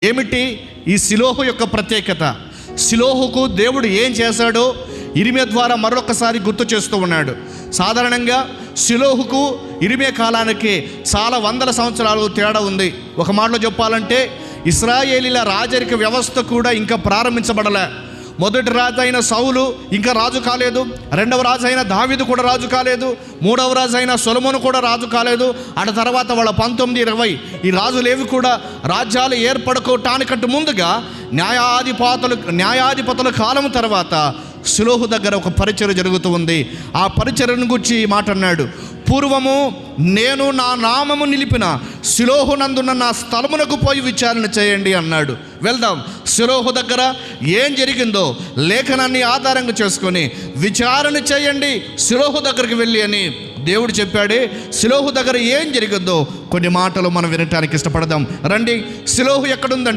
ఏమిటి ఈ షిలోహు యొక్క ప్రత్యేకత? షిలోహుకు దేవుడు ఏం చేశాడో ఇరిమియా ద్వారా మరొకసారి గుర్తు చేస్తూ ఉన్నాడు. సాధారణంగా షిలోహుకు ఇరిమియా కాలానికి చాలా వందల సంవత్సరాలు తేడా ఉంది. ఒక మాటలో చెప్పాలంటే ఇశ్రాయేలీల రాజరిక వ్యవస్థ కూడా ఇంకా ప్రారంభించబడలే. మొదటి రాజు అయిన సౌలు ఇంకా రాజు కాలేదు, రెండవ రాజు అయిన దావీదు కూడా రాజు కాలేదు, మూడవ రాజు అయిన సొలొమోను కూడా రాజు కాలేదు. ఆ తర్వాత వాళ్ళ 19, 20 ఈ రాజులేవి కూడా రాజ్యాలు ఏర్పడుకోవటానికంటే ముందుగా న్యాయాధిపతుల కాలం తర్వాత షిలోహు దగ్గర ఒక పరిచర్య జరుగుతూ ఉంది. ఆ పరిచర్యను గురించి ఈ మాట అన్నాడు, పూర్వము నేను నా నామము నిలిపిన షిలోహు నందున్న నా స్థలమునకు పోయి విచారణ చేయండి అన్నాడు. వెళ్దాం, షిలోహు దగ్గర ఏం జరిగిందో లేఖనాన్ని ఆధారంగా చేసుకొని విచారణ చేయండి షిలోహు దగ్గరికి వెళ్ళి అని దేవుడు చెప్పాడే. షిలోహు దగ్గర ఏం జరిగిందో కొన్ని మాటలు మనం వినటానికి ఇష్టపడదాం రండి. షిలోహు ఎక్కడుందంటే